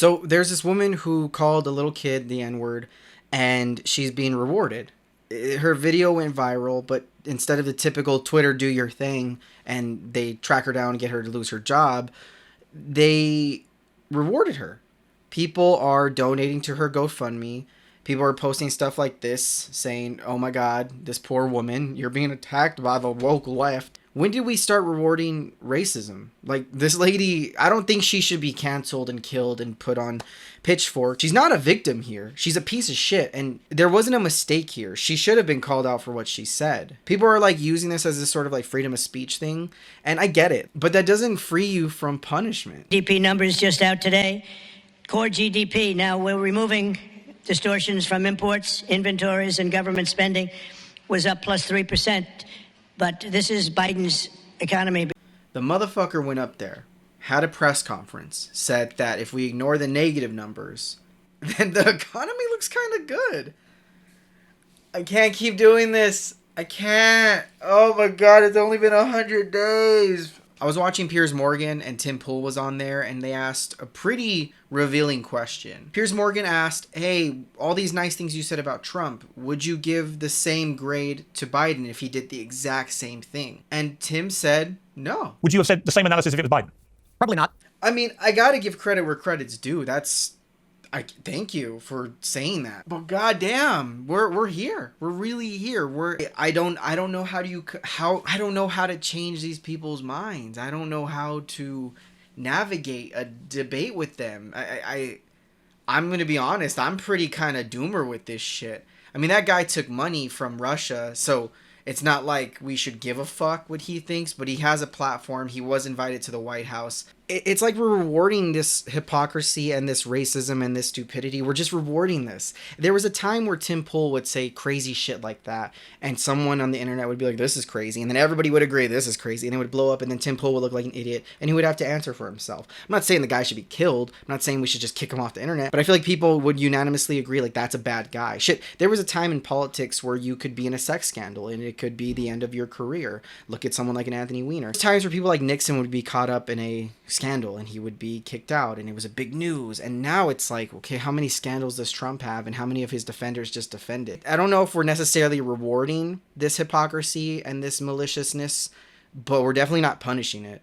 So there's this woman who called a little kid the N-word, and she's being rewarded. Her video went viral, but instead of the typical Twitter do your thing and they track her down and get her to lose her job, they rewarded her. People are donating to her GoFundMe. People are posting stuff like this saying, oh my God, this poor woman, you're being attacked by the woke left. When did we start rewarding racism? Like, this lady, I don't think she should be canceled and killed and put on pitchfork. She's not a victim here. She's a piece of shit. And there wasn't a mistake here. She should have been called out for what she said. People are like using this as this sort of like freedom of speech thing. And I get it. But that doesn't free you from punishment. GDP numbers just out today. Core GDP. Now we're removing distortions from imports, inventories, and government spending was up plus 3%. But this is Biden's economy. The motherfucker went up there, had a press conference, said that if we ignore the negative numbers, then the economy looks kind of good. I can't keep doing this. I can't. Oh my God, it's only been 100 days. I was watching Piers Morgan and Tim Pool was on there, and they asked a pretty revealing question. Piers Morgan asked, hey, all these nice things you said about Trump, would you give the same grade to Biden if he did the exact same thing? And Tim said, no. Would you have said the same analysis if it was Biden? Probably not. I mean, I gotta give credit where credit's due. I thank you for saying that. But goddamn, we're here. We're really here. I don't know how I don't know how to change these people's minds. I don't know how to navigate a debate with them. I'm gonna be honest. I'm pretty kind of doomer with this shit. I mean, that guy took money from Russia, so it's not like we should give a fuck what he thinks, but he has a platform. He was invited to the White House. It's like we're rewarding this hypocrisy and this racism and this stupidity. We're just rewarding this. There was a time where Tim Pool would say crazy shit like that, and someone on the internet would be like, this is crazy, and then everybody would agree this is crazy, and it would blow up, and then Tim Pool would look like an idiot, and he would have to answer for himself. I'm not saying the guy should be killed. I'm not saying we should just kick him off the internet, but I feel like people would unanimously agree, like, that's a bad guy. Shit, there was a time in politics where you could be in a sex scandal, and it could be the end of your career. Look at someone like an Anthony Weiner. There's times where people like Nixon would be caught up in a scandal, and he would be kicked out, and it was a big news. And now it's like, okay, how many scandals does Trump have, and how many of his defenders just defended? I don't know if we're necessarily rewarding this hypocrisy and this maliciousness, but we're definitely not punishing it.